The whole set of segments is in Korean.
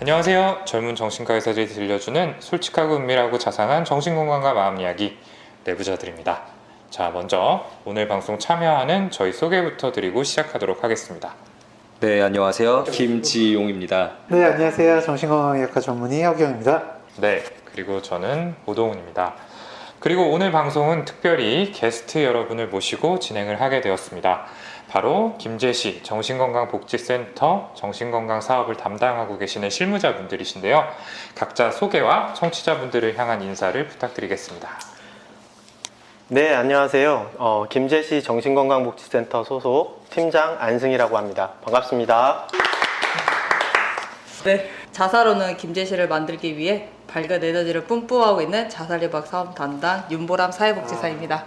안녕하세요. 젊은 정신과 의사들이 들려주는 솔직하고 은밀하고 자상한 정신건강과 마음 이야기 내부자들입니다. 자, 먼저 오늘 방송 참여하는 저희 소개부터 드리고 시작하도록 하겠습니다. 네, 안녕하세요. 김지용입니다. 네, 안녕하세요. 정신건강의학과 전문의 허경입니다. 네, 그리고 저는 오동훈입니다. 그리고 오늘 방송은 특별히 게스트 여러분을 모시고 진행을 하게 되었습니다. 바로 김제시 정신건강복지센터 정신건강 사업을 담당하고 계시는 실무자분들이신데요. 각자 소개와 청취자분들을 향한 인사를 부탁드리겠습니다. 네, 안녕하세요. 김제시 정신건강복지센터 소속 팀장 안승이라고 합니다. 반갑습니다. 네, 자사로는 김제시를 만들기 위해 밝은 에너지를 뿜뿜하고 있는 자살예방 사업 담당 윤보람 사회복지사입니다.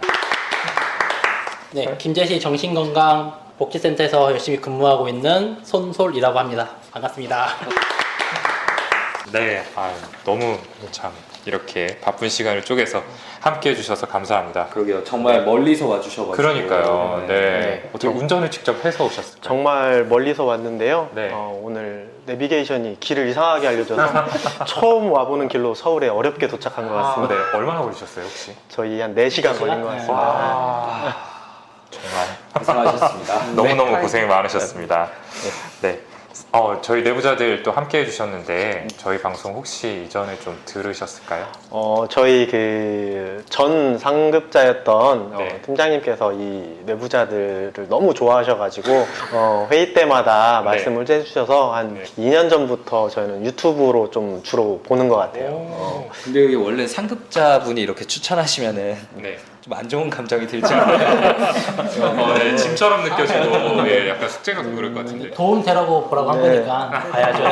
네, 김제시 정신건강복지센터에서 열심히 근무하고 있는 손솔이라고 합니다. 반갑습니다. 네, 너무 참 이렇게 바쁜 시간을 쪼개서 함께 해주셔서 감사합니다. 그러게요. 정말 멀리서 와주셔가지고. 그러니까요. 네. 네. 어떻게 운전을 직접 해서 오셨을까요? 정말 멀리서 왔는데요. 네. 오늘 내비게이션이 길을 이상하게 알려줘서 처음 와보는 길로 서울에 어렵게 도착한 것 같습니다. 네. 얼마나 걸리셨어요, 혹시? 저희 한 4시간 걸린 것 같습니다. 정말 고생하셨습니다. 너무너무 고생이 많으셨습니다. 네. 저희 내부자들 또 함께 해주셨는데 저희 방송 혹시 이전에 좀 들으셨을까요? 저희 전 상급자였던 네. 팀장님께서 이 내부자들을 너무 좋아하셔가지고 회의 때마다 말씀을 해주셔서 한 네. 2년 전부터 저희는 유튜브로 좀 주로 보는 것 같아요. 근데 이게 원래 상급자분이 이렇게 추천하시면은 네. 좀 안 좋은 감정이 들지 않나요? 네, 짐처럼 느껴지고 네, 약간 숙제 같고 그럴 것 같은데. 도움 되라고 보라고 한 네. 거니까 봐야죠.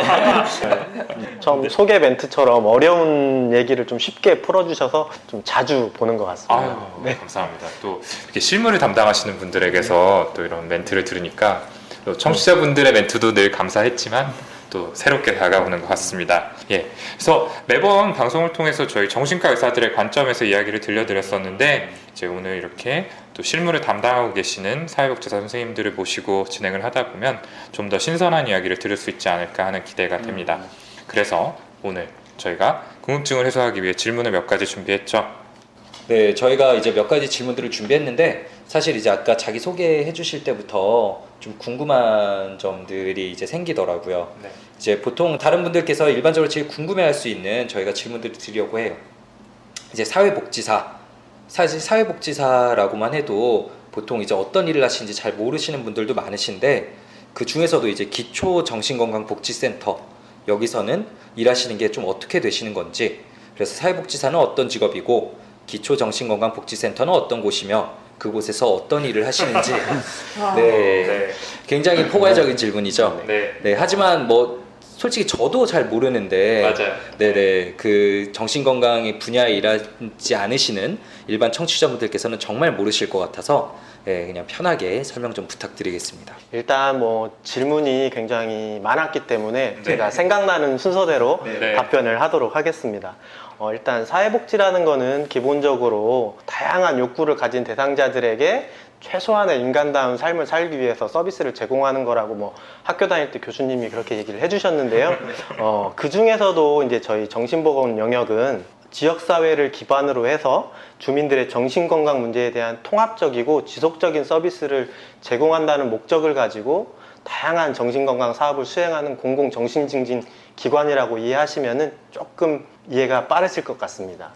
처음 소개 멘트처럼 어려운 얘기를 좀 쉽게 풀어주셔서 좀 자주 보는 것 같습니다. 아유, 네, 감사합니다. 또 이렇게 실무를 담당하시는 분들에게서 또 이런 멘트를 들으니까 또 청취자분들의 멘트도 늘 감사했지만 또 새롭게 다가오는 것 같습니다. 예, 그래서 매번 방송을 통해서 저희 정신과 의사들의 관점에서 이야기를 들려드렸었는데 이제 오늘 이렇게 또 실무를 담당하고 계시는 사회복지사 선생님들을 모시고 진행을 하다 보면 좀 더 신선한 이야기를 들을 수 있지 않을까 하는 기대가 됩니다. 그래서 오늘 저희가 궁금증을 해소하기 위해 질문을 몇 가지 준비했죠. 네, 저희가 이제 몇 가지 질문들을 준비했는데 사실 이제 아까 자기 소개해 주실 때부터 좀 궁금한 점들이 이제 생기더라고요. 네. 이제 보통 다른 분들께서 일반적으로 제일 궁금해할 수 있는 저희가 질문들을 드리려고 해요. 이제 사회복지사, 사실 사회복지사라고만 해도 보통 이제 어떤 일을 하시는지 잘 모르시는 분들도 많으신데 그 중에서도 이제 기초정신건강복지센터 여기서는 일하시는 게 좀 어떻게 되시는 건지, 그래서 사회복지사는 어떤 직업이고 기초정신건강복지센터는 어떤 곳이며 그곳에서 어떤 일을 하시는지 네, 굉장히 포괄적인 질문이죠. 네, 하지만 뭐 솔직히 저도 잘 모르는데 맞아요. 네네, 그 정신건강의 분야에 일하지 않으시는 일반 청취자분들께서는 정말 모르실 것 같아서 네, 그냥 편하게 설명 좀 부탁드리겠습니다. 일단 뭐 질문이 굉장히 많았기 때문에 제가 생각나는 순서대로 네. 답변을 하도록 하겠습니다. 일단 사회복지라는 거는 기본적으로 다양한 욕구를 가진 대상자들에게 최소한의 인간다운 삶을 살기 위해서 서비스를 제공하는 거라고 뭐 학교 다닐 때 교수님이 그렇게 얘기를 해주셨는데요. 그 중에서도 이제 저희 정신보건 영역은 지역사회를 기반으로 해서 주민들의 정신건강 문제에 대한 통합적이고 지속적인 서비스를 제공한다는 목적을 가지고 다양한 정신건강 사업을 수행하는 공공정신증진 기관이라고 이해하시면 조금 이해가 빠르실 것 같습니다.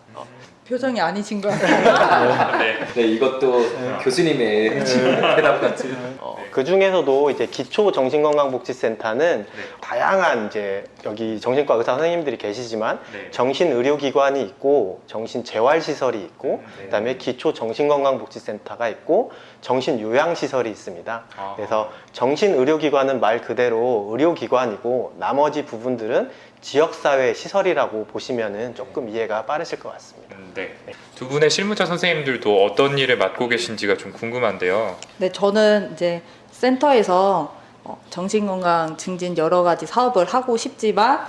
표정이 아니신 것 같아요. 네, 이것도 교수님의 대답 같은. 그 중에서도 이제 기초정신건강복지센터는 다양한 이제 여기 정신과 의사 선생님들이 계시지만 정신의료기관이 있고 정신재활시설이 있고 그다음에 기초정신건강복지센터가 있고 정신요양시설이 있습니다. 그래서 정신의료기관은 말 그대로 의료기관이고 나머지 부분들은 지역사회 시설이라고 보시면 조금 이해가 빠르실 것 같습니다. 네. 두 분의 실무자 선생님들도 어떤 일을 맡고 계신지가 좀 궁금한데요. 네, 저는 이제 센터에서 정신건강 증진 여러 가지 사업을 하고 싶지만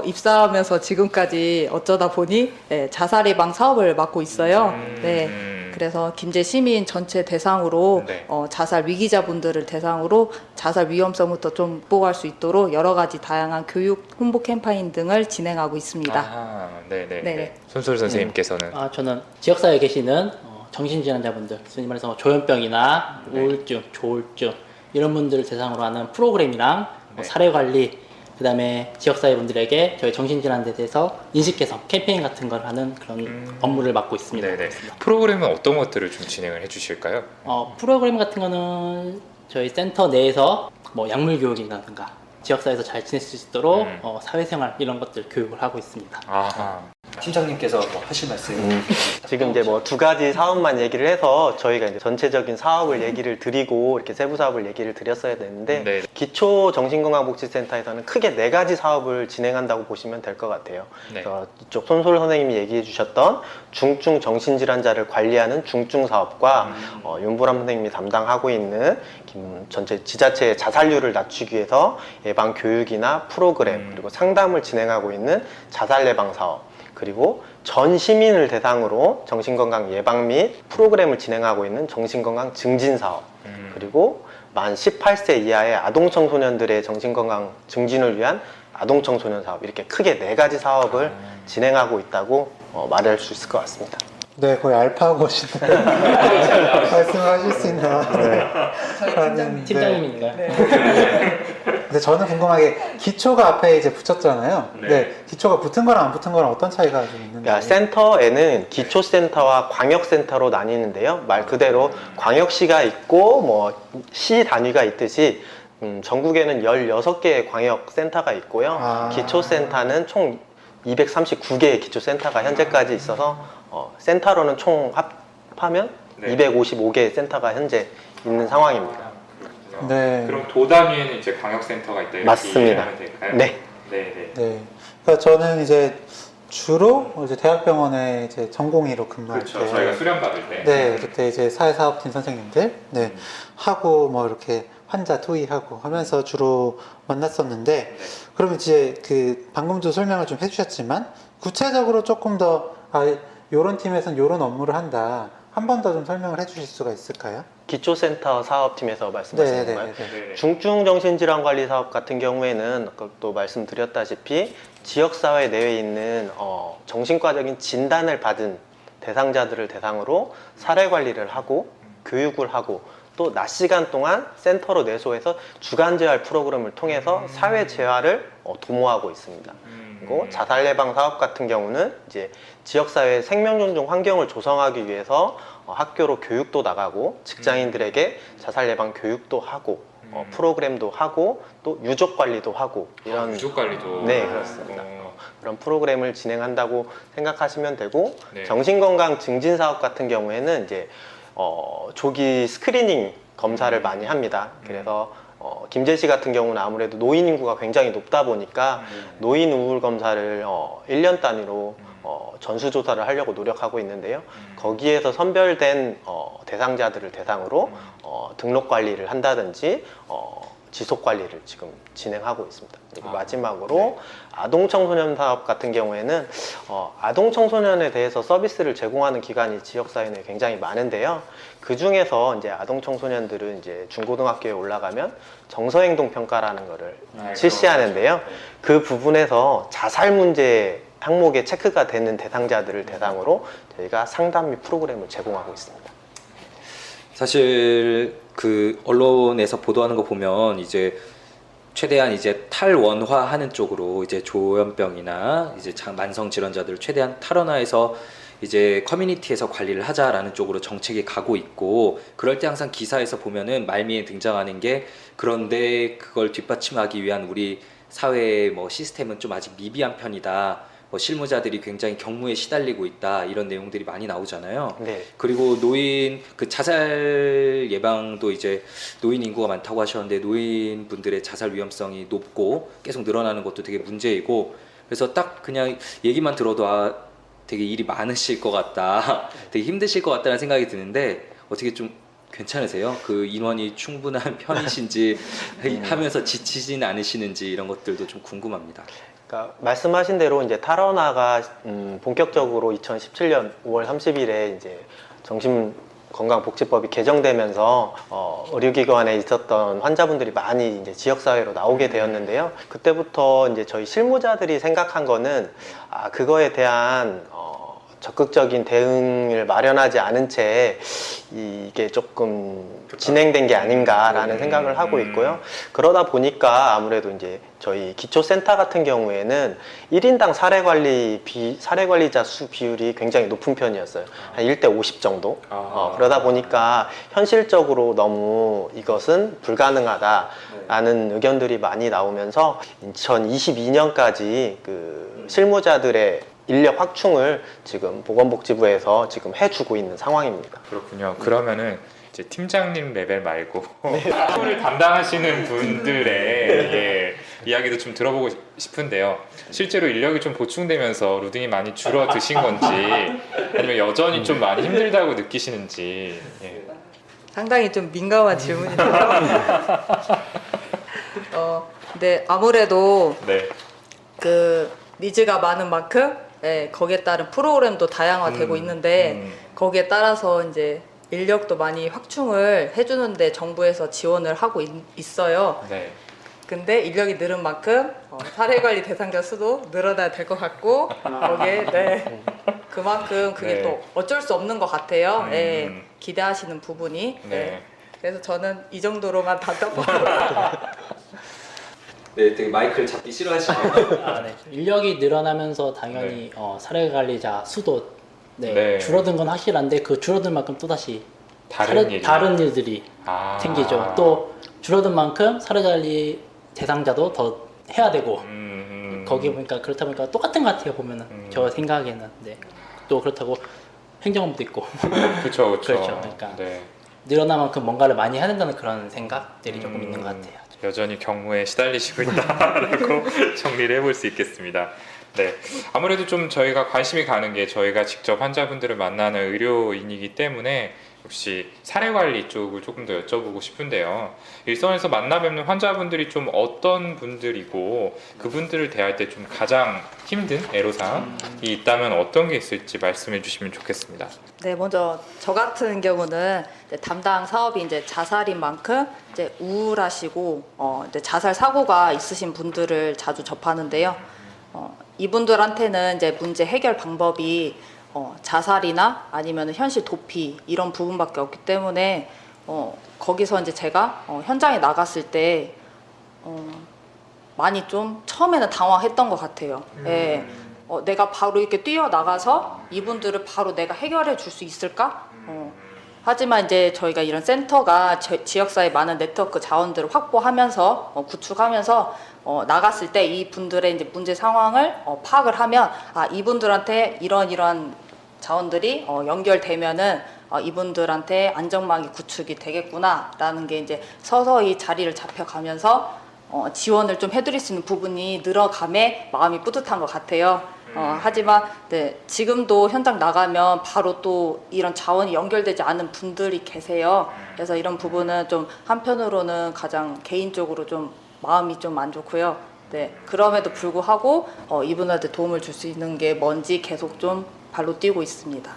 입사하면서 지금까지 어쩌다 보니 자살 예방 사업을 맡고 있어요. 네. 그래서 김제 시민 전체 대상으로 네. 자살 위기자분들을 대상으로 자살 위험성부터 좀 극복할 수 있도록 여러 가지 다양한 교육 홍보 캠페인 등을 진행하고 있습니다. 아, 네네. 네네. 손솔 선생님께서는 저는 지역사회에 계시는 정신질환자분들, 소위 말해서 조현병이나 네. 우울증, 조울증 이런 분들을 대상으로 하는 프로그램이랑 네. 사례관리, 그 다음에 지역사회분들에게 저희 정신질환에 대해서 인식 개선 캠페인 같은 걸 하는 그런 업무를 맡고 있습니다. 네네. 프로그램은 어떤 것들을 좀 진행을 해주실까요? 프로그램 같은 거는 저희 센터 내에서 뭐 약물 교육이라든가 지역사회에서 잘 지낼 수 있도록 사회생활 이런 것들 교육을 하고 있습니다. 아하. 팀장님께서 뭐 하실 말씀? 지금 이제 뭐 두 가지 사업만 얘기를 해서 저희가 이제 전체적인 사업을 얘기를 드리고 이렇게 세부 사업을 얘기를 드렸어야 되는데 네. 기초 정신건강복지센터에서는 크게 네 가지 사업을 진행한다고 보시면 될 것 같아요. 네. 그래서 이쪽 손솔 선생님이 얘기해 주셨던 중증 정신질환자를 관리하는 중증 사업과 윤보람 선생님이 담당하고 있는 전체 지자체의 자살률을 낮추기 위해서 예방 교육이나 프로그램 그리고 상담을 진행하고 있는 자살 예방 사업, 그리고 전 시민을 대상으로 정신건강 예방 및 프로그램을 진행하고 있는 정신건강 증진 사업, 그리고 만 18세 이하의 아동 청소년들의 정신건강 증진을 위한 아동 청소년 사업, 이렇게 크게 네 가지 사업을 진행하고 있다고 말할 수 있을 것 같습니다. 네, 거의 알파고시네. 말씀하실 수 있나? 저희 팀장님인가요? 근데 저는 궁금한 게 기초가 앞에 이제 붙였잖아요. 네. 네. 기초가 붙은 거랑 안 붙은 거랑 어떤 차이가 좀 있는지. 그러니까 센터에는 기초센터와 광역센터로 나뉘는데요. 말 그대로 광역시가 있고 뭐 시 단위가 있듯이 전국에는 16개의 광역센터가 있고요. 아. 기초센터는 총 239개의 기초센터가 현재까지 있어서 센터로는 총 합하면 네. 255개의 센터가 현재 있는 상황입니다. 네. 그럼 도 단위에는 이제 광역센터가 있다 이렇게 맞습니다. 이해하면 될까요? 네. 네네. 네. 그러니까 저는 이제 주로 이제 대학병원에 이제 전공의로 근무할 그렇죠. 때. 저희가 수련 받을 때. 네, 그때 이제 사회사업팀 선생님들, 네, 하고 뭐 이렇게 환자 토의하고 하면서 주로 만났었는데, 그러면 이제 그 방금도 설명을 좀 해주셨지만, 구체적으로 조금 더, 요런 팀에서는 요런 업무를 한다. 한 번 더 좀 설명을 해주실 수가 있을까요? 기초센터 사업팀에서 말씀하시는 네, 건가요? 네, 네. 네네. 중증정신질환관리 사업 같은 경우에는 아까 또 말씀드렸다시피 지역사회 내에 있는 정신과적인 진단을 받은 대상자들을 대상으로 사례관리를 하고 교육을 하고 또 낮 시간 동안 센터로 내소해서 주간재활 프로그램을 통해서 사회재활을 도모하고 있습니다. 그리고 자살 예방 사업 같은 경우는 이제 지역사회 생명존중 환경을 조성하기 위해서 학교로 교육도 나가고 직장인들에게 자살 예방 교육도 하고 프로그램도 하고 또 유족 관리도 하고 이런 유족 관리도. 네, 그렇습니다. 그런 프로그램을 진행한다고 생각하시면 되고 네. 정신건강 증진 사업 같은 경우에는 이제 조기 스크리닝 검사를 많이 합니다. 그래서 김제시 같은 경우는 아무래도 노인 인구가 굉장히 높다 보니까 노인 우울 검사를 1년 단위로 전수조사를 하려고 노력하고 있는데요. 거기에서 선별된 대상자들을 대상으로 등록 관리를 한다든지 지속 관리를 지금 진행하고 있습니다. 그리고 마지막으로 아동 청소년 사업 같은 경우에는 아동 청소년에 대해서 서비스를 제공하는 기관이 지역사회 내에 굉장히 많은데요. 그 중에서 이제 아동 청소년들은 이제 중고등학교에 올라가면 정서행동 평가라는 거를 실시하는데요. 그 부분에서 자살 문제 항목에 체크가 되는 대상자들을 대상으로 저희가 상담 및 프로그램을 제공하고 있습니다. 사실 그 언론에서 보도하는 거 보면 이제 최대한 이제 탈원화하는 쪽으로 이제 조현병이나 이제 만성 질환자들을 최대한 탈원화해서 이제 커뮤니티에서 관리를 하자라는 쪽으로 정책이 가고 있고, 그럴 때 항상 기사에서 보면은 말미에 등장하는 게, 그런데 그걸 뒷받침하기 위한 우리 사회의 뭐 시스템은 좀 아직 미비한 편이다. 뭐 실무자들이 굉장히 경무에 시달리고 있다, 이런 내용들이 많이 나오잖아요. 네. 그리고 노인 그 자살 예방도 이제 노인 인구가 많다고 하셨는데 노인분들의 자살 위험성이 높고 계속 늘어나는 것도 되게 문제이고, 그래서 딱 그냥 얘기만 들어도 되게 일이 많으실 것 같다, 되게 힘드실 것 같다는 생각이 드는데 어떻게 좀 괜찮으세요? 그 인원이 충분한 편이신지 하면서 지치진 않으시는지 이런 것들도 좀 궁금합니다. 그러니까 말씀하신 대로 이제 탈원화가 본격적으로 2017년 5월 30일에 이제 정신건강복지법이 개정되면서 의료기관에 있었던 환자분들이 많이 이제 지역사회로 나오게 되었는데요. 그때부터 이제 저희 실무자들이 생각한 거는 그거에 대한 적극적인 대응을 마련하지 않은 채 이게 조금 진행된 게 아닌가라는 생각을 하고 있고요. 그러다 보니까 아무래도 이제 저희 기초센터 같은 경우에는 1인당 사례관리자 수 비율이 굉장히 높은 편이었어요. 한 1대 50 정도. 그러다 보니까 현실적으로 너무 이것은 불가능하다라는 의견들이 많이 나오면서 2022년까지 그 실무자들의 인력 확충을 지금 보건복지부에서 지금 해주고 있는 상황입니다. 그렇군요. 그러면은 이제 팀장님 레벨 말고 사무를 담당하시는 분들의 이야기도 좀 들어보고 싶은데요. 실제로 인력이 좀 보충되면서 루딩이 많이 줄어드신 건지 아니면 여전히 좀 많이 힘들다고 느끼시는지. 상당히 좀 민감한 질문인데요. 근데 아무래도 네. 그 니즈가 많은 만큼 거기에 따른 프로그램도 다양화되고 있는데 거기에 따라서 이제 인력도 많이 확충을 해주는데 정부에서 지원을 하고 있어요. 네. 근데 인력이 늘은 만큼 사례관리 대상자 수도 늘어나야 될 것 같고 거기에 그만큼 그게 네. 또 어쩔 수 없는 것 같아요. 기대하시는 부분이. 네. 그래서 저는 이 정도로만 답답하고 네, 되게 마이크를 잡기 싫어하시네요. 네. 인력이 늘어나면서 당연히 사례 관리자 수도 네. 줄어든 건 확실한데 그 줄어든 만큼 또 다시 다른 일들이 생기죠. 또 줄어든 만큼 사례 관리 대상자도 더 해야 되고 거기 보니까 그렇다 보니까 똑같은 것 같아요. 보면은 저 생각에는 또 그렇다고 행정업도 있고 그렇죠. 그렇죠. 그러니까 네. 늘어난 만큼 뭔가를 많이 해야 된다는 그런 생각들이 조금 있는 것 같아요. 여전히 경무에 시달리시고 있다라고 정리를 해볼 수 있겠습니다. 네, 아무래도 좀 저희가 관심이 가는 게 저희가 직접 환자분들을 만나는 의료인이기 때문에 역시 사례관리 쪽을 조금 더 여쭤보고 싶은데요. 일선에서 만나 뵙는 환자분들이 좀 어떤 분들이고 그분들을 대할 때 좀 가장 힘든 애로사항이 있다면 어떤 게 있을지 말씀해 주시면 좋겠습니다. 네, 먼저 저 같은 경우는 이제 담당 사업이 이제 자살인 만큼 이제 우울하시고 이제 자살 사고가 있으신 분들을 자주 접하는데요. 이분들한테는 이제 문제 해결 방법이 자살이나 아니면 현실 도피 이런 부분밖에 없기 때문에 거기서 이제 제가 현장에 나갔을 때 많이 좀 처음에는 당황했던 것 같아요. 예. 내가 바로 이렇게 뛰어나가서 이분들을 바로 내가 해결해 줄 수 있을까? 하지만 이제 저희가 이런 센터가 지역사회 많은 네트워크 자원들을 확보하면서 구축하면서 나갔을 때 이분들의 이제 문제 상황을 파악을 하면 이분들한테 이러한 자원들이 연결되면은 이분들한테 안전망이 구축이 되겠구나라는 게 이제 서서히 자리를 잡혀가면서 지원을 좀 해드릴 수 있는 부분이 늘어감에 마음이 뿌듯한 것 같아요. 하지만 지금도 현장 나가면 바로 또 이런 자원이 연결되지 않은 분들이 계세요. 그래서 이런 부분은 좀 한편으로는 가장 개인적으로 좀 마음이 좀 안 좋고요. 그럼에도 불구하고 이분한테 도움을 줄 수 있는 게 뭔지 계속 좀 발로 뛰고 있습니다.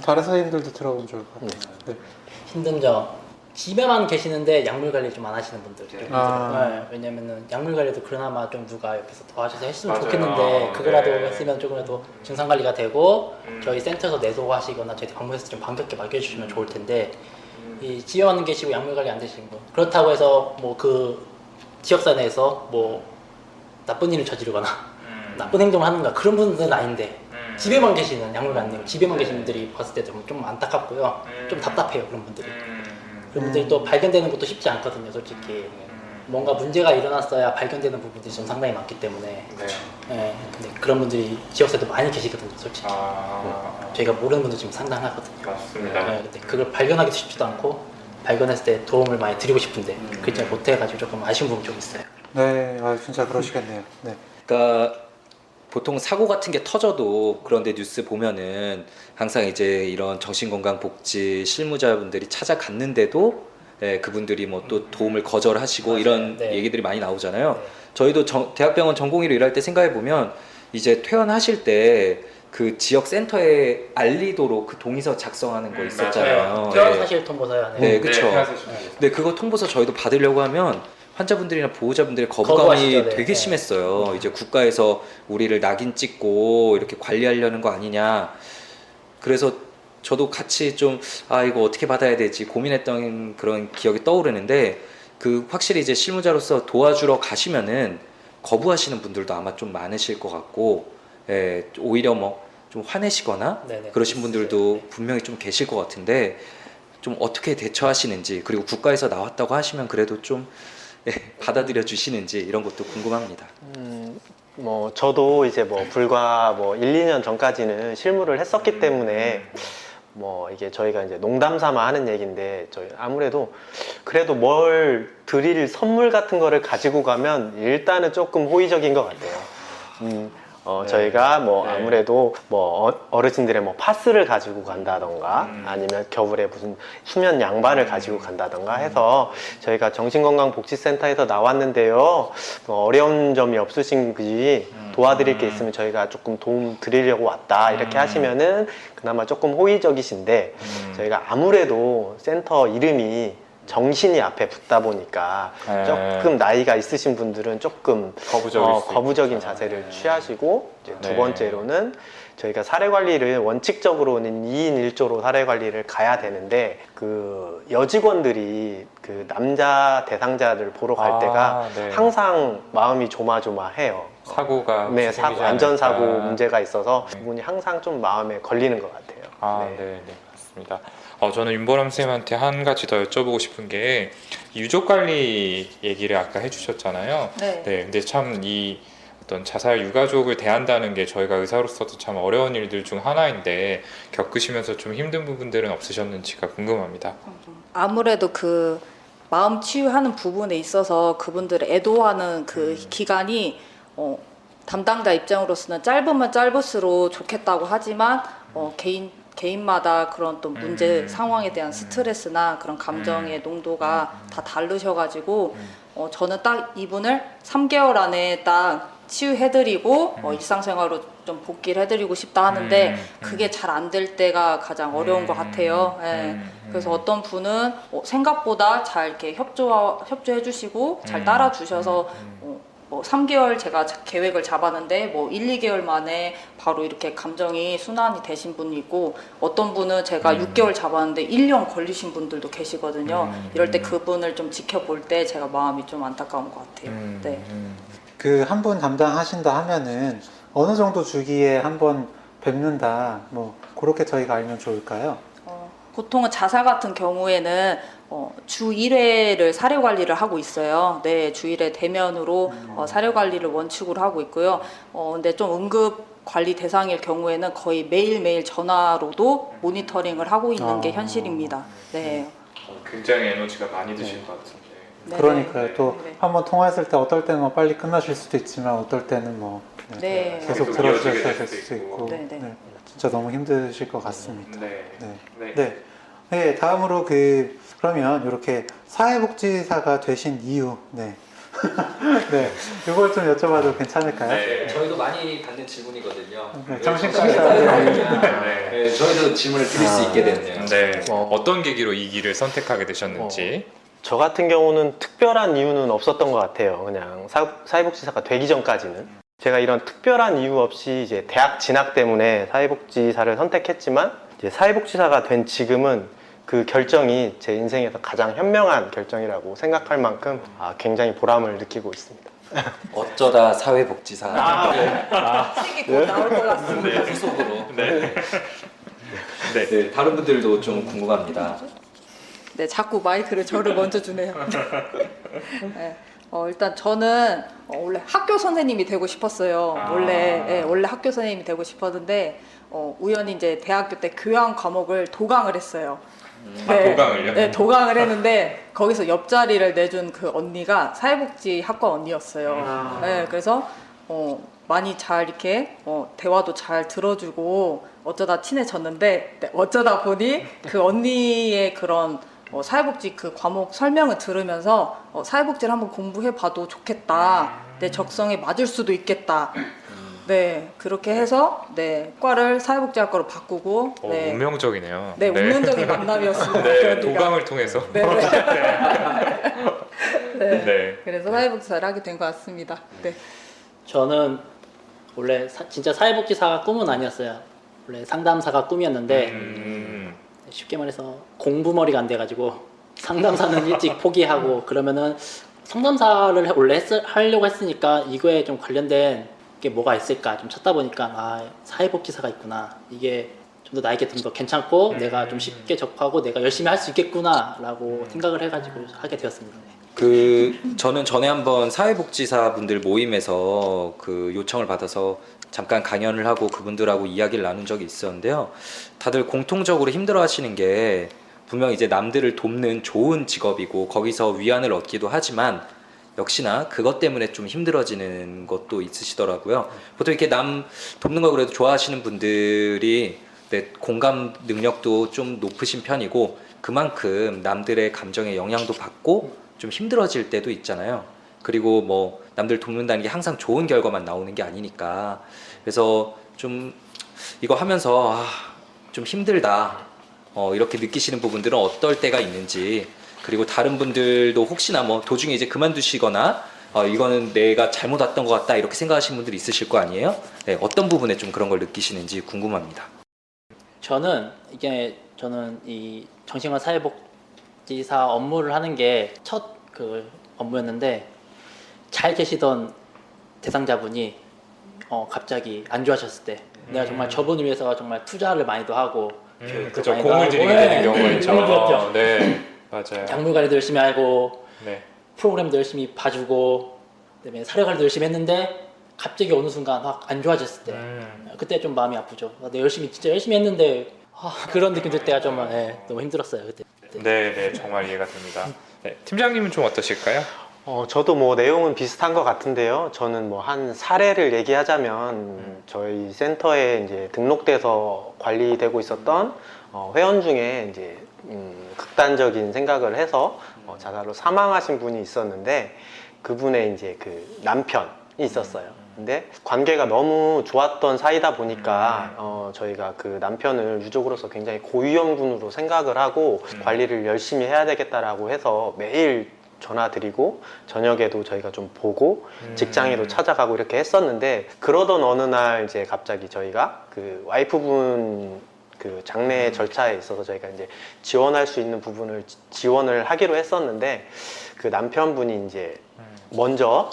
다른 선생님들도 들어보면 좋을 것 같아요. 네. 힘든 점 집에만 계시는데 약물 관리 좀 안 하시는 분들. 왜냐면은 약물 관리도 그나마 좀 누가 옆에서 도와줘서 했으면 맞아요. 좋겠는데 그거라도 네. 했으면 조금이라도 증상 관리가 되고 저희 센터에서 내소하시거나 저희 관무에서 좀 반갑게 맡겨주시면 좋을 텐데 이 지원하는 계시고 약물 관리 안 되시는 분 그렇다고 해서 뭐 그 지역사 내에서 뭐 나쁜 일을 저지르거나 나쁜 행동을 하는가 그런 분들은 아닌데 집에만 계시는 약물 관리 집에만 계시는 분들이 봤을 때 좀 안타깝고요. 좀 답답해요 그런 분들이. 그런 분들이 또 발견되는 것도 쉽지 않거든요, 솔직히. 뭔가 문제가 일어났어야 발견되는 부분들이 좀 상당히 많기 때문에. 네. 근데 그런 분들이 지역사회도 많이 계시거든요, 솔직히. 저희가 모르는 분들 지금 상당하거든요. 맞습니다. 근데 그걸 발견하기도 쉽지도 않고 발견했을 때 도움을 많이 드리고 싶은데 그걸 잘 못해가지고 조금 아쉬운 부분이 좀 있어요. 네, 진짜 그러시겠네요. 네. 그러니까 보통 사고 같은 게 터져도 그런데 뉴스 보면은 항상 이제 이런 정신건강복지 실무자분들이 찾아갔는데도 그분들이 뭐 또 도움을 거절하시고 맞아요. 이런 네. 얘기들이 많이 나오잖아요. 저희도 대학병원 전공의로 일할 때 생각해 보면 이제 퇴원하실 때 그 지역 센터에 알리도록 그 동의서 작성하는 거 있었잖아요. 퇴원 네. 사실 통보서요. 네. 네, 그쵸. 퇴원사 근데 그거 통보서 저희도 받으려고 하면 환자분들이나 보호자분들의 거부감이 거부하시죠, 네. 되게 심했어요. 이제 국가에서 우리를 낙인 찍고 이렇게 관리하려는 거 아니냐. 그래서 저도 같이 좀 이거 어떻게 받아야 되지 고민했던 그런 기억이 떠오르는데, 그 확실히 이제 실무자로서 도와주러 가시면은 거부하시는 분들도 아마 좀 많으실 것 같고, 예, 오히려 뭐 좀 화내시거나 네네. 그러신 분들도 분명히 좀 계실 것 같은데, 좀 어떻게 대처하시는지, 그리고 국가에서 나왔다고 하시면 그래도 좀 받아들여 주시는지 이런 것도 궁금합니다. 뭐 저도 이제 뭐 불과 뭐 1, 2년 전까지는 실무를 했었기 때문에 뭐 이게 저희가 이제 농담 삼아 하는 얘기인데, 저희 아무래도 그래도 뭘 드릴 선물 같은 거를 가지고 가면 일단은 조금 호의적인 것 같아요. 저희가 뭐 네. 아무래도 뭐 어르신들의 뭐 파스를 가지고 간다던가 아니면 겨울에 무슨 수면 양반을 가지고 간다던가 해서 저희가 정신건강복지센터에서 나왔는데요, 뭐 어려운 점이 없으신지 도와드릴 게 있으면 저희가 조금 도움 드리려고 왔다 이렇게 하시면은 그나마 조금 호의적이신데, 저희가 아무래도 센터 이름이 정신이 앞에 붙다 보니까 네. 조금 나이가 있으신 분들은 조금 거부적일 수 거부적인 있죠. 자세를 네. 취하시고, 이제 두 네. 번째로는 저희가 사례 관리를 원칙적으로는 2인 1조로 사례 관리를 가야 되는데, 그 여직원들이 그 남자 대상자를 보러 갈 때가 네. 항상 마음이 조마조마해요. 사고가 네, 혹시 사고, 생기지 안전사고 않을까. 문제가 있어서 그분이 항상 좀 마음에 걸리는 것 같아요. 네, 네, 맞습니다. 저는 윤보람 선생님한테 한 가지 더 여쭤보고 싶은 게, 유족 관리 얘기를 아까 해주셨잖아요. 네. 네, 근데 참 이 어떤 자살 유가족을 대한다는 게 저희가 의사로서도 참 어려운 일들 중 하나인데, 겪으시면서 좀 힘든 부분들은 없으셨는지가 궁금합니다. 아무래도 그 마음 치유하는 부분에 있어서 그분들을 애도하는 그 기간이 담당자 입장으로서는 짧으면 짧을수록 좋겠다고 하지만 개인마다 그런 또 문제 상황에 대한 스트레스나 그런 감정의 농도가 다 다르셔가지고 저는 딱 이분을 3개월 안에 딱 치유해드리고 일상생활로 좀 복귀를 해드리고 싶다 하는데 그게 잘 안 될 때가 가장 어려운 것 같아요. 예. 그래서 어떤 분은 생각보다 잘 이렇게 협조해주시고 잘 따라주셔서 뭐 3개월 제가 계획을 잡았는데 뭐 1, 2개월 만에 바로 이렇게 감정이 순환이 되신 분이 있고, 어떤 분은 제가 6개월 잡았는데 1년 걸리신 분들도 계시거든요. 이럴 때 그분을 좀 지켜볼 때 제가 마음이 좀 안타까운 것 같아요. 네. 그 한 분 담당하신다 하면은 어느 정도 주기에 한 번 뵙는다, 뭐 그렇게 저희가 알면 좋을까요? 보통은 자살 같은 경우에는 주 1회를 사료 관리를 하고 있어요. 네, 주 1회 대면으로 사료 관리를 원칙으로 하고 있고요. 근데 좀 응급 관리 대상일 경우에는 거의 매일매일 전화로도 모니터링을 하고 있는 게 현실입니다. 네. 굉장히 에너지가 많이 드실 것 같은데. 네. 그러니까요. 또 네. 한 번 통화했을 때 어떨 때는 뭐 빨리 끝나실 수도 있지만 어떨 때는 뭐 네. 계속 계속 들어주셔야 이어지게 될 될 수도 수도 있고, 네, 네. 네. 진짜 너무 힘드실 것 같습니다. 네. 네. 네, 다음으로 그러면 이렇게 사회복지사가 되신 이유, 네, 이걸 좀 여쭤봐도 괜찮을까요? 네. 저희도 많이 받는 질문이거든요. 네, 정신과의사. 네, 저희도 질문을 드릴 수 있게 됐네요. 네. 어떤 계기로 이 길을 선택하게 되셨는지. 저 같은 경우는 특별한 이유는 없었던 것 같아요. 그냥 사회복지사가 되기 전까지는. 제가 이런 특별한 이유 없이 이제 대학 진학 때문에 사회복지사를 선택했지만, 이제 사회복지사가 된 지금은 그 결정이 제 인생에서 가장 현명한 결정이라고 생각할 만큼 굉장히 보람을 느끼고 있습니다. 어쩌다 사회복지사 책이 곧 나올 것 같습니다. 후속으로. 네. 네, 다른 분들도 좀 궁금합니다. 네, 자꾸 마이크를 저를 먼저 주네요. 네, 일단 저는 원래 학교 선생님이 되고 싶었어요. 원래 학교 선생님이 되고 싶었는데 우연히 이제 대학교 때 교양 과목을 도강을 했어요. 도강을요? 네, 도강을 했는데 거기서 옆자리를 내준 그 언니가 사회복지학과 언니였어요. 네, 그래서 많이 잘 이렇게 대화도 잘 들어주고 어쩌다 친해졌는데, 네, 어쩌다 보니 그 언니의 그런 사회복지 그 과목 설명을 들으면서 사회복지를 한번 공부해봐도 좋겠다. 내 적성에 맞을 수도 있겠다. 네, 그렇게 해서 네, 과를 사회복지학과로 바꾸고 네, 운명적이네요. 네, 운명적인 만남이었습니다. 네, 그러니까. 도강을 통해서. 네, 네. 네. 네. 그래서 사회복지사를 하게 된 것 같습니다. 네. 저는 원래 진짜 사회복지사가 꿈은 아니었어요. 원래 상담사가 꿈이었는데 쉽게 말해서 공부머리가 안 돼가지고 상담사는 일찍 포기하고 그러면은 상담사를 원래 하려고 했으니까 이거에 좀 관련된 게 뭐가 있을까 좀 찾다 보니까 아 사회복지사가 있구나 이게 좀 더 나에게 좀 더 괜찮고 내가 좀 쉽게 접하고 내가 열심히 할 수 있겠구나라고 생각을 해가지고 하게 되었습니다. 저는 전에 한번 사회복지사 분들 모임에서 그 요청을 받아서 잠깐 강연을 하고 그분들하고 이야기를 나눈 적이 있었는데요. 다들 공통적으로 힘들어 하시는 게 분명 이제 남들을 돕는 좋은 직업이고 거기서 위안을 얻기도 하지만 역시나 그것 때문에 좀 힘들어지는 것도 있으시더라고요. 보통 이렇게 남 돕는 거 그래도 좋아하시는 분들이 공감 능력도 좀 높으신 편이고 그만큼 남들의 감정에 영향도 받고 좀 힘들어질 때도 있잖아요. 그리고 뭐 남들 돕는다는 게 항상 좋은 결과만 나오는 게 아니니까 그래서 좀 이거 하면서 좀 힘들다 이렇게 느끼시는 부분들은 어떨 때가 있는지 그리고 다른 분들도 혹시나 뭐 도중에 이제 그만두시거나 이거는 내가 잘못 왔던 것 같다 이렇게 생각하시는 분들이 있으실 거 아니에요? 네, 어떤 부분에 좀 그런 걸 느끼시는지 궁금합니다. 저는 이 정신과 사회복지사 업무를 하는 게 첫 그 업무였는데 잘 계시던 대상자분이 갑자기 안 좋아하셨을 때 내가 정말 저분을 위해서 정말 투자를 많이도 하고 그렇죠. 많이도 공을 하고, 들이게 되는 경우가 있죠. 그렇죠. 네, 맞아요. 약물 관리도 열심히 하고 네. 프로그램도 열심히 봐주고 그다음에 사료 관리도 열심히 했는데 갑자기 어느 순간 확 안 좋아졌을 때 그때 좀 마음이 아프죠. 내가 진짜 열심히 했는데 그런 느낌 들 때가 좀 너무 힘들었어요 그때. 네, 정말 이해가 됩니다. 네, 팀장님은 좀 어떠실까요? 저도 뭐 내용은 비슷한 것 같은데요. 저는 뭐 한 사례를 얘기하자면 저희 센터에 이제 등록돼서 관리되고 있었던 회원 중에 이제 극단적인 생각을 해서 자살로 사망하신 분이 있었는데 그분의 이제 그 남편이 있었어요. 근데 관계가 너무 좋았던 사이다 보니까 저희가 그 남편을 유족으로서 굉장히 고위험군으로 생각을 하고 관리를 열심히 해야 되겠다라고 해서 매일 전화 드리고 저녁에도 저희가 좀 보고 직장에도 찾아가고 이렇게 했었는데 그러던 어느 날 이제 갑자기 저희가 그 와이프분 그 장례 절차에 있어서 저희가 이제 지원할 수 있는 부분을 지원을 하기로 했었는데 그 남편분이 이제 먼저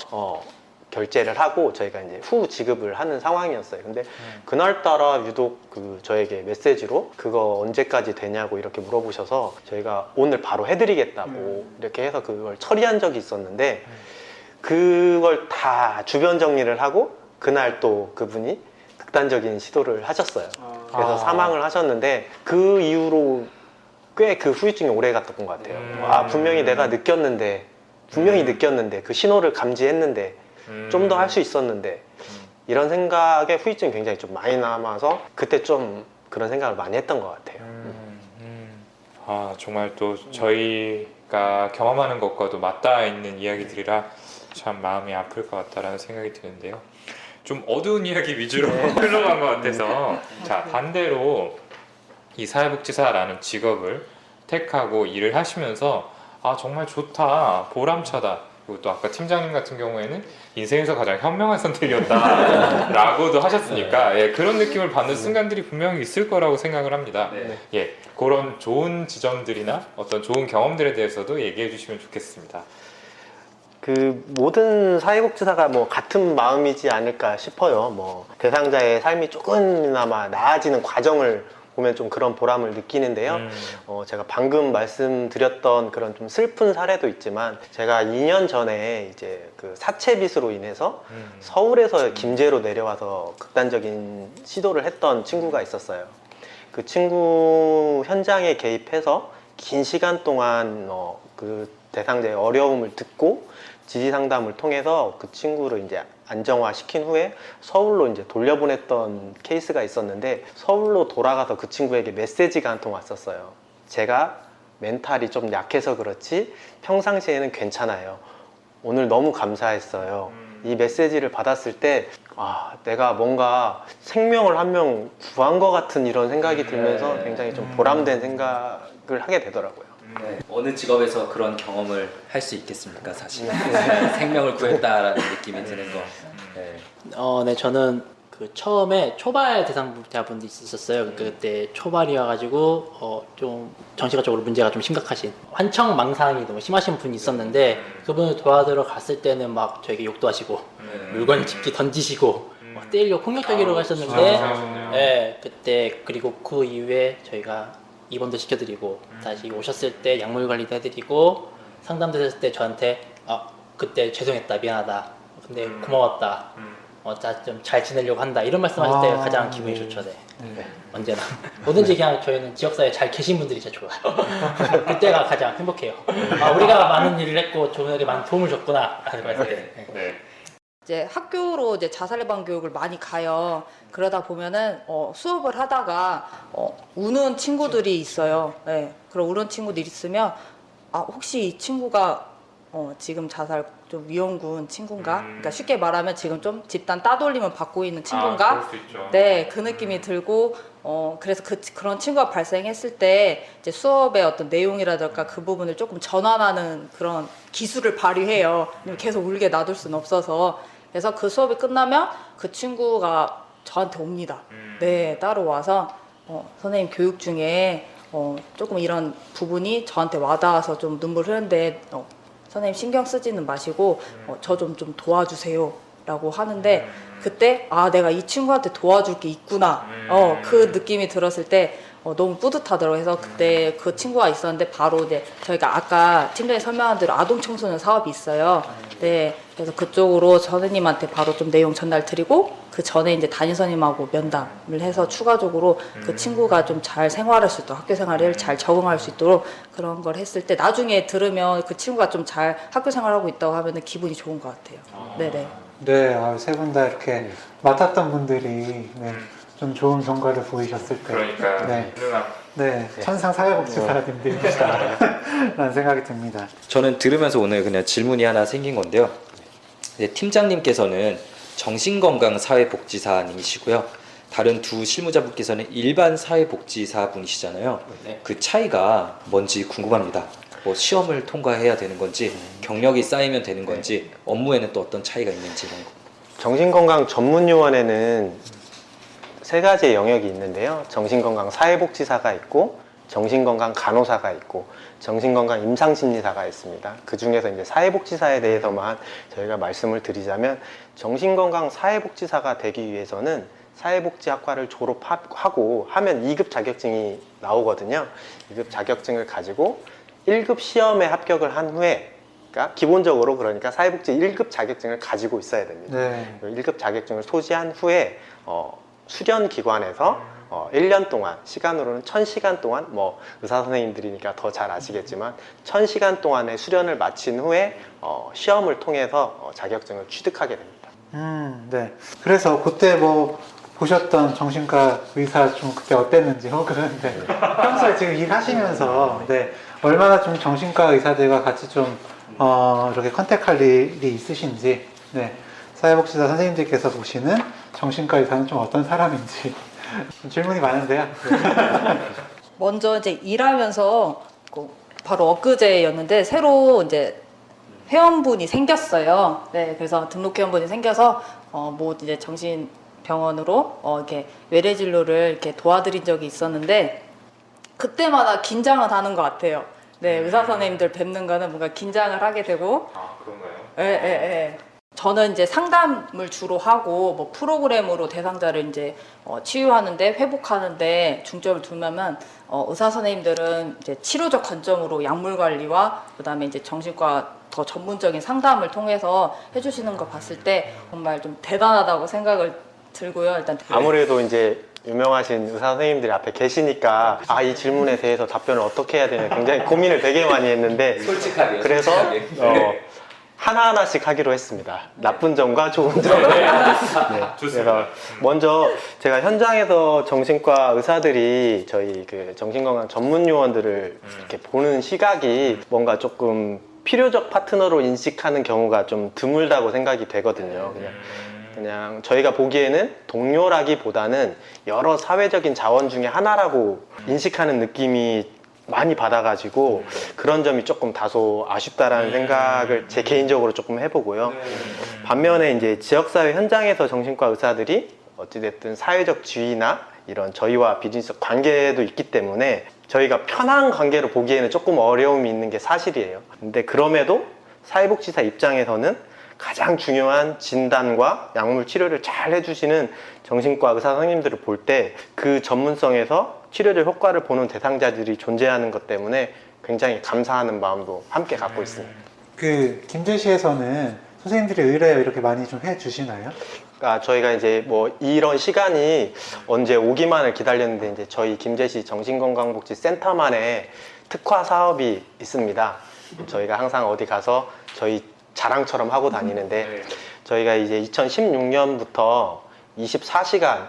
결제를 하고 저희가 이제 후 지급을 하는 상황이었어요. 근데 그날따라 유독 그 저에게 메시지로 그거 언제까지 되냐고 이렇게 물어보셔서 저희가 오늘 바로 해드리겠다고 이렇게 해서 그걸 처리한 적이 있었는데 그걸 다 주변 정리를 하고 그날 또 그분이 극단적인 시도를 하셨어요. 그래서 사망을 하셨는데 그 이후로 꽤 그 후유증이 오래 갔던 것 같아요. 분명히 내가 느꼈는데 그 신호를 감지했는데 좀 더 할 수 있었는데 이런 생각에 후유증이 굉장히 좀 많이 남아서 그때 좀 그런 생각을 많이 했던 것 같아요. 정말 또 저희가 경험하는 것과도 맞닿아 있는 이야기들이라 참 마음이 아플 것 같다라는 생각이 드는데요. 좀 어두운 이야기 위주로 흘러간 것 같아서 자 반대로 이 사회복지사라는 직업을 택하고 일을 하시면서 정말 좋다, 보람차다. 그리고 또 아까 팀장님 같은 경우에는 인생에서 가장 현명한 선택이었다 라고도 하셨으니까 그런 느낌을 받는 순간들이 분명히 있을 거라고 생각을 합니다. 그런 좋은 지점들이나 어떤 좋은 경험들에 대해서도 얘기해 주시면 좋겠습니다. 그 모든 사회복지사가 뭐 같은 마음이지 않을까 싶어요. 뭐 대상자의 삶이 조금이나마 나아지는 과정을 보면 좀 그런 보람을 느끼는데요. 제가 방금 말씀드렸던 그런 좀 슬픈 사례도 있지만 제가 2년 전에 이제 그 사채빚으로 인해서 서울에서 김제로 내려와서 극단적인 시도를 했던 친구가 있었어요. 그 친구 현장에 개입해서 긴 시간 동안 그 대상자의 어려움을 듣고 지지 상담을 통해서 그 친구를 이제 안정화시킨 후에 서울로 이제 돌려보냈던 케이스가 있었는데 서울로 돌아가서 그 친구에게 메시지가 한 통 왔었어요. 제가 멘탈이 좀 약해서 그렇지 평상시에는 괜찮아요. 오늘 너무 감사했어요. 이 메시지를 받았을 때 아, 내가 뭔가 생명을 한 명 구한 것 같은 이런 생각이 들면서 굉장히 좀 보람된 생각을 하게 되더라고요. 네. 어느 직업에서 그런 경험을 할 수 있겠습니까, 사실. 생명을 구했다라는 느낌이 드는 거. 네. 네, 저는 그 처음에 초발 대상자분도 있었어요. 그때 초발이어가지고 좀 정신적으로 문제가 좀 심각하신 환청 망상이 너무 심하신 분이 있었는데 그분을 도와드려 갔을 때는 막 저에게 욕도 하시고 물건 집기 던지시고 막 때리려고 폭력적으로 하셨는데 네, 그때 그리고 그 이후에 저희가 입원도 시켜드리고 다시 오셨을 때 약물 관리도 해드리고 상담되셨을 때 저한테 그때 죄송했다 미안하다 근데 고마웠다 좀 잘 지내려고 한다 이런 말씀하실 때 가장 기분이 좋죠. 네. 언제나 뭐든지 그냥 저희는 지역사회에 잘 계신 분들이 진짜 좋아요. 그때가 가장 행복해요. 우리가 많은 일을 했고 저분에게 많은 도움을 줬구나 하는 말씀. 네. 이제 학교로 이제 자살 예방 교육을 많이 가요. 그러다 보면은 수업을 하다가 우는 친구들이 있어요. 네. 그럼 우는 친구들이 있으면 혹시 이 친구가 지금 자살 좀 위험군 친구인가? 그러니까 쉽게 말하면 지금 좀 집단 따돌림을 받고 있는 친구인가? 그럴 수 있죠. 네, 그 느낌이 들고 그래서 그런 친구가 발생했을 때 이제 수업의 어떤 내용이라든가 그 부분을 조금 전환하는 그런 기술을 발휘해요. 계속 울게 놔둘 수는 없어서. 그래서 그 수업이 끝나면 그 친구가 저한테 옵니다. 네, 따로 와서 선생님 교육 중에 조금 이런 부분이 저한테 와닿아서 좀 눈물 흐르는데 선생님 신경 쓰지는 마시고 저 좀 도와주세요 라고 하는데 그때 내가 이 친구한테 도와줄 게 있구나 그 느낌이 들었을 때 너무 뿌듯하더라고요. 그래서 그때 그 친구가 있었는데 바로 이제 저희가 아까 팀장이 설명한 대로 아동 청소년 사업이 있어요. 네, 그래서 그쪽으로 선생님한테 바로 좀 내용 전달 드리고 그 전에 이제 담임 선생님하고 면담을 해서 추가적으로 그 친구가 좀 잘 생활할 수 있도록 학교 생활을 잘 적응할 수 있도록 그런 걸 했을 때 나중에 들으면 그 친구가 좀 잘 학교 생활하고 있다고 하면 기분이 좋은 것 같아요. 네네. 네, 세 분 다 이렇게 맡았던 분들이 좀 좋은 성과를 보이셨을 때 그러니까 네. 훌륭한. 네, 천상 사회복지사님들이시다 라는 생각이 듭니다. 저는 들으면서 오늘 그냥 질문이 하나 생긴 건데요. 네, 팀장님께서는 정신건강사회복지사님이시고요. 다른 두 실무자분께서는 일반 사회복지사분이시잖아요. 네. 그 차이가 뭔지 궁금합니다. 뭐 시험을 통과해야 되는 건지 경력이 쌓이면 되는 건지 업무에는 또 어떤 차이가 있는지 이런 거. 정신건강 전문요원에는 세 가지의 영역이 있는데요. 정신건강 사회복지사가 있고 정신건강 간호사가 있고 정신건강 임상심리사가 있습니다. 그 중에서 이제 사회복지사에 대해서만 저희가 말씀을 드리자면 정신건강 사회복지사가 되기 위해서는 사회복지학과를 졸업하고 하면 2급 자격증이 나오거든요. 2급 자격증을 가지고 1급 시험에 합격을 한 후에 기본적으로 그러니까 사회복지 1급 자격증을 가지고 있어야 됩니다. 네. 1급 자격증을 소지한 후에 수련기관에서 1년 동안 시간으로는 1000시간 동안 뭐 의사 선생님들이니까 더 잘 아시겠지만 1000시간 동안의 수련을 마친 후에 시험을 통해서 자격증을 취득하게 됩니다. 네. 그래서 그때 뭐 보셨던 정신과 의사 좀 그때 어땠는지 혹은 평소에 지금 일하시면서 얼마나 좀 정신과 의사들과 같이 좀 이렇게 컨택할 일이 있으신지 사회복지사 선생님들께서 보시는 정신과 의사는 좀 어떤 사람인지 좀 질문이 많은데요. 먼저 이제 일하면서 바로 엊그제였는데 새로 이제 회원분이 생겼어요. 네, 그래서 등록 회원분이 생겨서 뭐 이제 정신병원으로 이렇게 외래 진료를 이렇게 도와드린 적이 있었는데 그때마다 긴장을 하는 것 같아요. 네, 의사 선생님들 뵙는 거는 뭔가 긴장을 하게 되고. 그런가요? 예. 저는 이제 상담을 주로 하고 뭐 프로그램으로 대상자를 이제 치유하는데 회복하는데 중점을 두면 의사 선생님들은 이제 치료적 관점으로 약물 관리와 그다음에 이제 정신과 더 전문적인 상담을 통해서 해주시는 거 봤을 때 정말 좀 대단하다고 생각을 들고요. 일단 아무래도 이제 유명하신 의사 선생님들이 앞에 계시니까 이 질문에 대해서 답변을 어떻게 해야 되나 굉장히 고민을 되게 많이 했는데 솔직하게. 그래서 하나하나씩 하기로 했습니다. 나쁜 점과 좋은 점. 그래서 먼저 제가 현장에서 정신과 의사들이 저희 그 정신건강 전문 요원들을 이렇게 보는 시각이 뭔가 조금 필요적 파트너로 인식하는 경우가 좀 드물다고 생각이 되거든요. 그냥 저희가 보기에는 동료라기보다는 여러 사회적인 자원 중에 하나라고 인식하는 느낌이 많이 받아가지고 그런 점이 조금 다소 아쉽다라는 생각을 제 개인적으로 조금 해보고요. 반면에 이제 지역사회 현장에서 정신과 의사들이 어찌됐든 사회적 지위나 이런 저희와 비즈니스 관계도 있기 때문에 저희가 편한 관계로 보기에는 조금 어려움이 있는 게 사실이에요. 근데 그럼에도 사회복지사 입장에서는 가장 중요한 진단과 약물 치료를 잘 해주시는 정신과 의사 선생님들을 볼 때 그 전문성에서 치료적 효과를 보는 대상자들이 존재하는 것 때문에 굉장히 감사하는 마음도 함께 갖고 있습니다. 그 김제시에서는 선생님들이 의뢰 이렇게 많이 좀 해주시나요? 그러니까 저희가 이제 뭐 이런 시간이 언제 오기만을 기다렸는데 이제 저희 김제시 정신건강복지센터만의 특화 사업이 있습니다. 저희가 항상 어디 가서 저희 자랑처럼 하고 다니는데 저희가 이제 2016년부터 24시간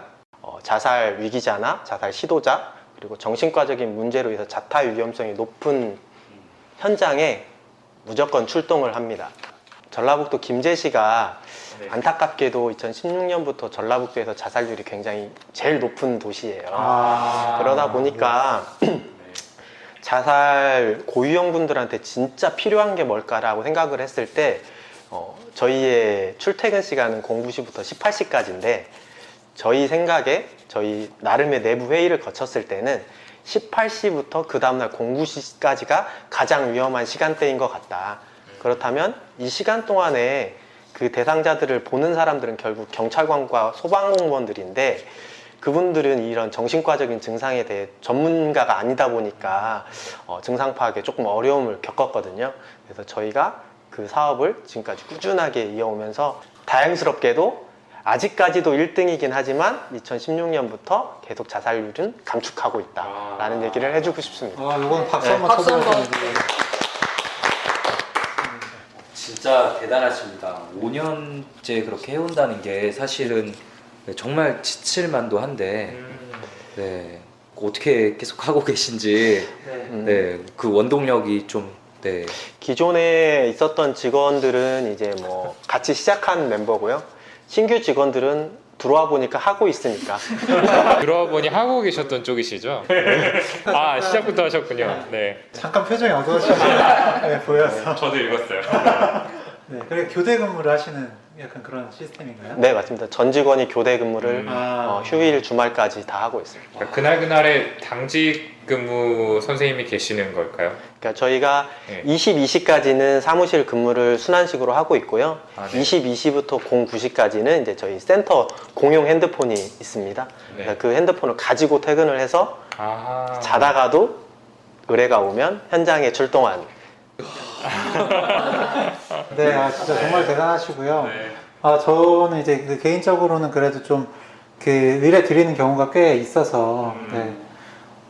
자살 위기자나 자살 시도자 그리고 정신과적인 문제로 인해서 자타 위험성이 높은 현장에 무조건 출동을 합니다. 전라북도 김제시가 안타깝게도 2016년부터 전라북도에서 자살률이 굉장히 제일 높은 도시예요. 그러다 보니까 자살 고유형분들한테 진짜 필요한 게 뭘까라고 생각을 했을 때 저희의 출퇴근 시간은 09시부터 18시까지인데 저희 생각에 저희 나름의 내부 회의를 거쳤을 때는 18시부터 그 다음날 09시까지가 가장 위험한 시간대인 것 같다. 그렇다면 이 시간 동안에 그 대상자들을 보는 사람들은 결국 경찰관과 소방공무원들인데 그분들은 이런 정신과적인 증상에 대해 전문가가 아니다 보니까 증상 파악에 조금 어려움을 겪었거든요. 그래서 저희가 그 사업을 지금까지 꾸준하게 이어오면서 다행스럽게도 아직까지도 1등이긴 하지만 2016년부터 계속 자살률은 감축하고 있다라는 얘기를 해주고 싶습니다. 이건 박수 한번 박수 한번. 쳐주세요. 진짜 대단하십니다. 5년째 그렇게 해온다는 게 사실은 정말 지칠만도 한데 네, 어떻게 계속 하고 계신지 네, 그 원동력이 좀 네. 기존에 있었던 직원들은 이제 뭐 같이 시작한 멤버고요. 신규 직원들은 들어와 보니까 하고 있으니까. 들어와 보니 하고 계셨던 쪽이시죠? 아, 시작부터 하셨군요. 네. 잠깐 표정이 어두워지고 네, 보여서. 저도 읽었어요. 네, 그래 교대 근무를 하시는 약간 그런 시스템인가요? 네, 맞습니다. 전 직원이 교대 근무를 휴일, 주말까지 다 하고 있습니다. 그러니까 그날그날에 당직 근무 선생님이 계시는 걸까요? 그러니까 저희가 네. 22시까지는 사무실 근무를 순환식으로 하고 있고요. 네. 22시부터 09시까지는 이제 저희 센터 공용 핸드폰이 있습니다. 네. 그래서 그 핸드폰을 가지고 퇴근을 해서 자다가도 의뢰가 오면 현장에 출동한. 네, 진짜 정말 대단하시고요. 네. 저는 이제 그 개인적으로는 그래도 좀 그 의뢰 드리는 경우가 꽤 있어서, 네.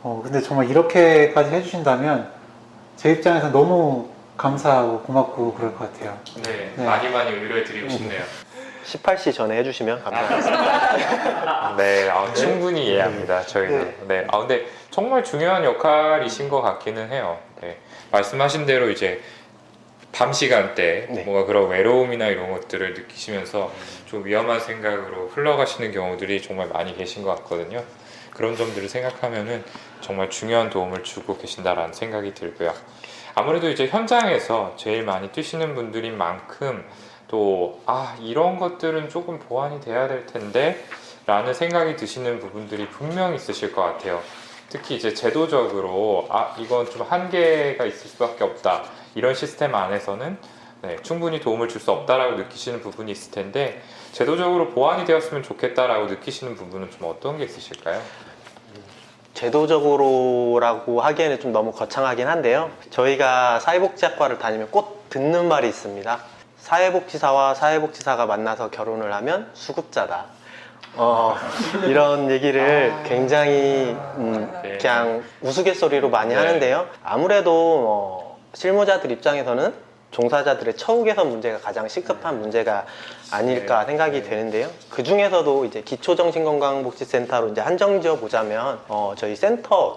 근데 정말 이렇게까지 해주신다면 제 입장에서 너무 감사하고 고맙고 그럴 것 같아요. 네, 네. 많이 의뢰 드리고 싶네요. 18시 전에 해주시면 감사하겠습니다. 네, 충분히 이해합니다. 저희는. 네. 근데 정말 중요한 역할이신 것 같기는 해요. 네. 말씀하신 대로 이제 밤 시간대 네. 뭔가 그런 외로움이나 이런 것들을 느끼시면서 좀 위험한 생각으로 흘러가시는 경우들이 정말 많이 계신 것 같거든요. 그런 점들을 생각하면은 정말 중요한 도움을 주고 계신다라는 생각이 들고요. 아무래도 이제 현장에서 제일 많이 뛰시는 분들인 만큼 또 이런 것들은 조금 보완이 돼야 될 텐데 라는 생각이 드시는 부분들이 분명히 있으실 것 같아요. 특히 이제 제도적으로 이건 좀 한계가 있을 수밖에 없다, 이런 시스템 안에서는 충분히 도움을 줄 수 없다라고 느끼시는 부분이 있을 텐데 제도적으로 보완이 되었으면 좋겠다라고 느끼시는 부분은 좀 어떤 게 있으실까요? 제도적으로라고 하기에는 좀 너무 거창하긴 한데요. 저희가 사회복지학과를 다니면 꼭 듣는 말이 있습니다. 사회복지사와 사회복지사가 만나서 결혼을 하면 수급자다. 이런 얘기를 굉장히 그냥 우스갯소리로 많이 하는데요. 아무래도 실무자들 입장에서는 종사자들의 처우 개선 문제가 가장 시급한 문제가 아닐까 생각이 되는데요. 그 중에서도 이제 기초정신건강복지센터로 이제 한정지어 보자면 저희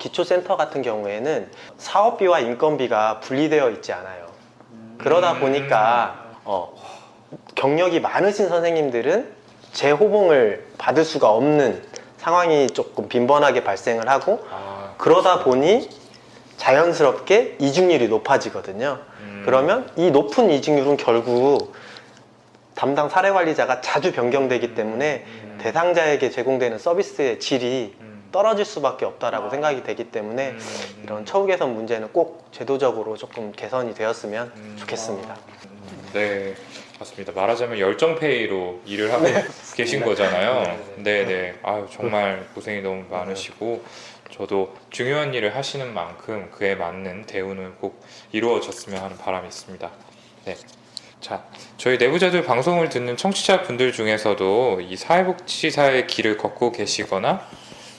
기초센터 같은 경우에는 사업비와 인건비가 분리되어 있지 않아요. 그러다 보니까 경력이 많으신 선생님들은 재호봉을 받을 수가 없는 상황이 조금 빈번하게 발생을 하고 그러다 보니 자연스럽게 이중률이 높아지거든요. 그러면 이 높은 이중률은 결국 담당 사례관리자가 자주 변경되기 때문에 대상자에게 제공되는 서비스의 질이 떨어질 수밖에 없다라고 생각이 되기 때문에 이런 처우 개선 문제는 꼭 제도적으로 조금 개선이 되었으면 좋겠습니다. 네, 맞습니다. 말하자면 열정페이로 일을 하고 계신 거잖아요. 네네. 아유, 정말 고생이 너무 많으시고, 저도 중요한 일을 하시는 만큼 그에 맞는 대우는 꼭 이루어졌으면 하는 바람이 있습니다. 네. 자, 저희 내부자들 방송을 듣는 청취자분들 중에서도 이 사회복지사의 길을 걷고 계시거나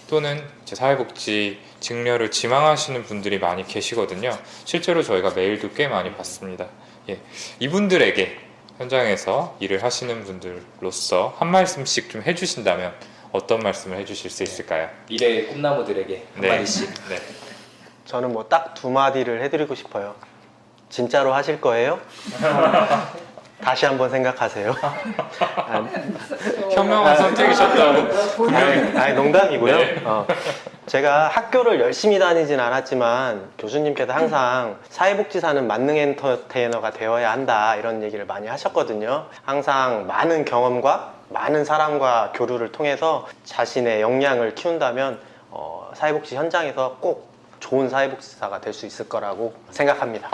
또는 이제 사회복지 직렬을 지망하시는 분들이 많이 계시거든요. 실제로 저희가 메일도 꽤 많이 받습니다. 예, 이분들에게 현장에서 일을 하시는 분들로서 한 말씀씩 좀 해주신다면 어떤 말씀을 해주실 수 있을까요? 미래의 꿈나무들에게 한마디씩. 네. 저는 뭐 딱 두 마디를 해드리고 싶어요. 진짜로 하실 거예요? 다시 한번 생각하세요. 현명한 선택이셨다고. 아니 농담이고요. 네. 제가 학교를 열심히 다니진 않았지만 교수님께서 항상 사회복지사는 만능 엔터테이너가 되어야 한다 이런 얘기를 많이 하셨거든요. 항상 많은 경험과 많은 사람과 교류를 통해서 자신의 역량을 키운다면 사회복지 현장에서 꼭 좋은 사회복지사가 될 수 있을 거라고 생각합니다.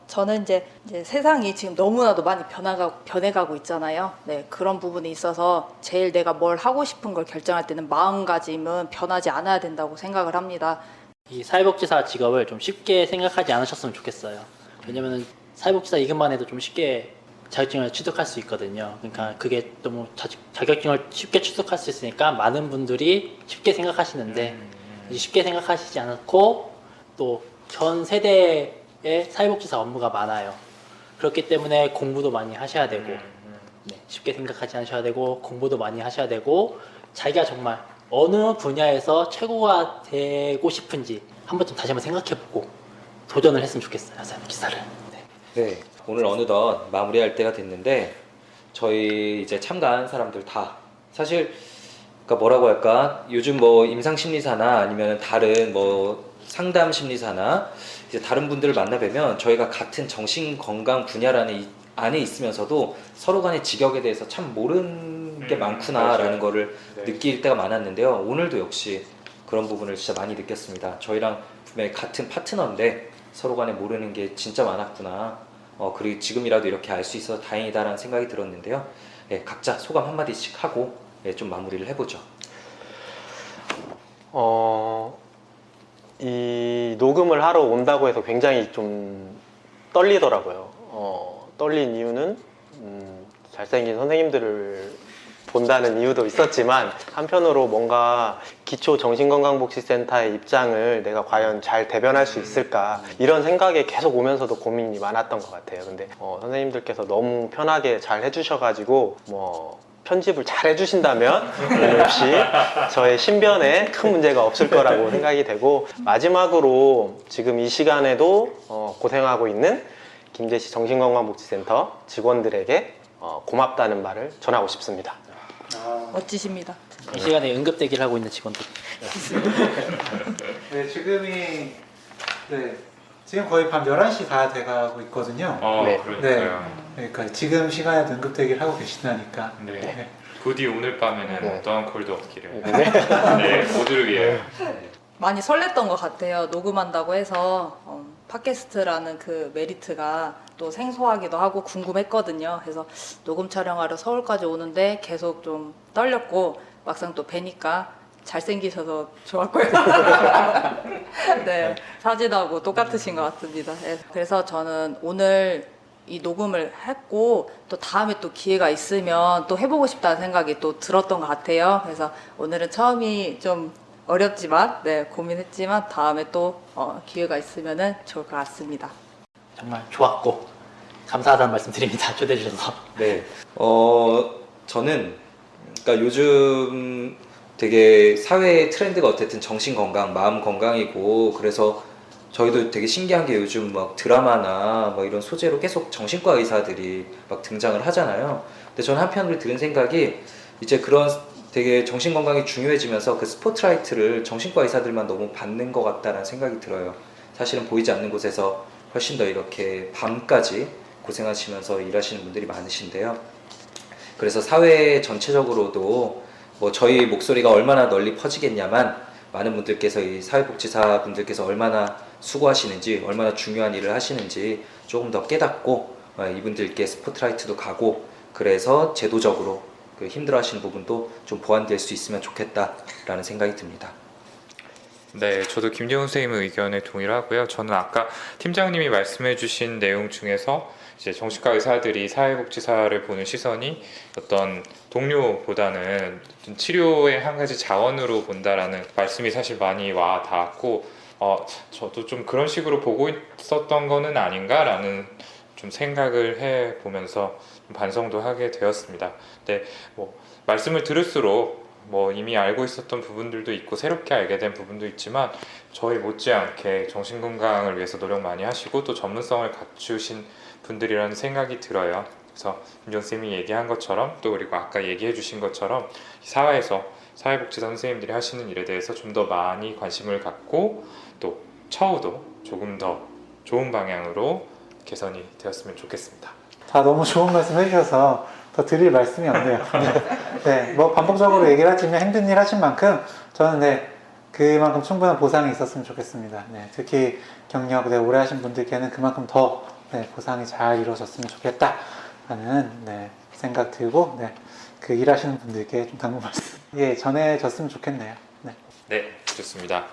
저는 이제 세상이 지금 너무나도 많이 변해가고 있잖아요. 네, 그런 부분에 있어서 제일 내가 뭘 하고 싶은 걸 결정할 때는 마음가짐은 변하지 않아야 된다고 생각을 합니다. 이 사회복지사 직업을 좀 쉽게 생각하지 않으셨으면 좋겠어요. 왜냐면은 사회복지사 이것만 해도 좀 쉽게 자격증을 취득할 수 있거든요. 그러니까 그게 너무 자격증을 쉽게 취득할 수 있으니까 많은 분들이 쉽게 생각하시는데 쉽게 생각하시지 않고 또 전 세대의 사회복지사 업무가 많아요. 그렇기 때문에 공부도 많이 하셔야 되고 쉽게 생각하지 않으셔야 되고 공부도 많이 하셔야 되고 자기가 정말 어느 분야에서 최고가 되고 싶은지 한 번쯤 다시 한번 생각해보고 도전을 했으면 좋겠어요. 사회복지사를. 네, 오늘 어느덧 마무리할 때가 됐는데 저희 이제 참가한 사람들 다 사실 그러니까 뭐라고 할까 요즘 뭐 임상심리사나 아니면 다른 뭐 상담심리사나 이제 다른 분들을 만나 뵈면 저희가 같은 정신건강 분야라는 안에 있으면서도 서로 간의 직역에 대해서 참 모르는 게 많구나라는 거를 느낄 때가 많았는데요. 오늘도 역시 그런 부분을 진짜 많이 느꼈습니다. 저희랑 분명히 같은 파트너인데 서로 간에 모르는 게 진짜 많았구나. 그리고 지금이라도 이렇게 알 수 있어서 다행이다라는 생각이 들었는데요. 네, 각자 소감 한마디씩 하고 좀 마무리를 해보죠. 이 녹음을 하러 온다고 해서 굉장히 좀 떨리더라고요. 떨린 이유는 잘생긴 선생님들을 본다는 이유도 있었지만 한편으로 뭔가 기초정신건강복지센터의 입장을 내가 과연 잘 대변할 수 있을까 이런 생각에 계속 오면서도 고민이 많았던 것 같아요. 근데 선생님들께서 너무 편하게 잘 해주셔가지고 편집을 잘 해주신다면 역시 저의 신변에 큰 문제가 없을 거라고 생각이 되고 마지막으로 지금 이 시간에도 고생하고 있는 김제시 정신건강복지센터 직원들에게 고맙다는 말을 전하고 싶습니다. 멋지십니다. 이 시간에 응급대기를 하고 있는 직원들. 네, 지금 거의 밤 11시 다 돼가고 있거든요. 네. 그러니까요. 그러니까 지금 시간에도 응급대기를 하고 계시다니까. 네. 부디 오늘 밤에는 네. 어떠한 콜도 없기를. 네. 네, 모두를 위해. 많이 설렜던 것 같아요. 녹음한다고 해서 팟캐스트라는 그 메리트가 또 생소하기도 하고 궁금했거든요. 그래서 녹음 촬영하러 서울까지 오는데 계속 좀 떨렸고 막상 또 뵈니까 잘생기셔서 좋았고요. 네, 사진하고 똑같으신 것 같습니다. 네, 그래서 저는 오늘 이 녹음을 했고 또 다음에 또 기회가 있으면 또 해보고 싶다는 생각이 또 들었던 것 같아요. 그래서 오늘은 처음이 좀 어렵지만 고민했지만 다음에 또 기회가 있으면 좋을 것 같습니다. 정말 좋았고 감사하다는 말씀 드립니다. 초대해 주셔서. 네, 저는 그러니까 요즘 되게 사회의 트렌드가 어쨌든 정신 건강, 마음 건강이고 그래서 저희도 되게 신기한 게 요즘 막 드라마나 막 이런 소재로 계속 정신과 의사들이 막 등장을 하잖아요. 근데 저는 한편으로 드는 생각이 이제 그런 되게 정신 건강이 중요해지면서 그 스포트라이트를 정신과 의사들만 너무 받는 것 같다라는 생각이 들어요. 사실은 보이지 않는 곳에서 훨씬 더 이렇게 밤까지 고생하시면서 일하시는 분들이 많으신데요. 그래서 사회 전체적으로도 뭐 저희 목소리가 얼마나 널리 퍼지겠냐만 많은 분들께서 이 사회복지사 분들께서 얼마나 수고하시는지 얼마나 중요한 일을 하시는지 조금 더 깨닫고 이분들께 스포트라이트도 가고 그래서 제도적으로 그 힘들어하시는 부분도 좀 보완될 수 있으면 좋겠다라는 생각이 듭니다. 네, 저도 김재훈 선생님의 의견에 동의를 하고요. 저는 아까 팀장님이 말씀해주신 내용 중에서 이제 정신과 의사들이 사회복지사를 보는 시선이 어떤 동료보다는 치료의 한 가지 자원으로 본다라는 말씀이 사실 많이 와 닿았고, 저도 좀 그런 식으로 보고 있었던 거는 아닌가라는 좀 생각을 해 보면서 반성도 하게 되었습니다. 근데 뭐 말씀을 들을수록 뭐 이미 알고 있었던 부분들도 있고 새롭게 알게 된 부분도 있지만 저희 못지않게 정신건강을 위해서 노력 많이 하시고 또 전문성을 갖추신 분들이라는 생각이 들어요. 그래서 김정 쌤이 얘기한 것처럼 또 그리고 아까 얘기해 주신 것처럼 사회에서 사회복지사 선생님들이 하시는 일에 대해서 좀 더 많이 관심을 갖고 또 처우도 조금 더 좋은 방향으로 개선이 되었으면 좋겠습니다. 다 너무 좋은 말씀 해주셔서 더 드릴 말씀이 없네요. 네, 뭐 반복적으로 얘기를 하지만 힘든 일 하신 만큼 저는 네, 그만큼 충분한 보상이 있었으면 좋겠습니다. 네, 특히 경력 오래 하신 분들께는 그만큼 더 보상이 잘 이루어졌으면 좋겠다라는 생각 들고 그 일하시는 분들께 좀 당부 말씀 전해졌으면 좋겠네요. 네, 좋습니다.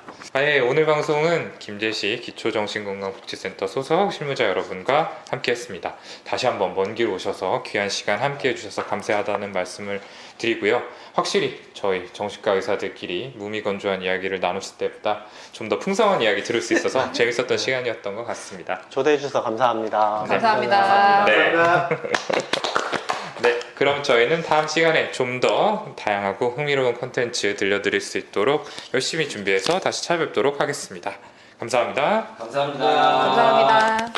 오늘 방송은 김제시 기초정신건강복지센터 소속 실무자 여러분과 함께했습니다. 다시 한번 먼 길 오셔서 귀한 시간 함께해 주셔서 감사하다는 말씀을 드리고요. 확실히 저희 정신과 의사들끼리 무미건조한 이야기를 나눴을 때보다 좀 더 풍성한 이야기 들을 수 있어서 재밌었던 시간이었던 것 같습니다. 초대해 주셔서 감사합니다. 감사합니다. 네, 그럼 저희는 다음 시간에 좀 더 다양하고 흥미로운 콘텐츠 들려드릴 수 있도록 열심히 준비해서 다시 찾아뵙도록 하겠습니다. 감사합니다. 감사합니다. 감사합니다.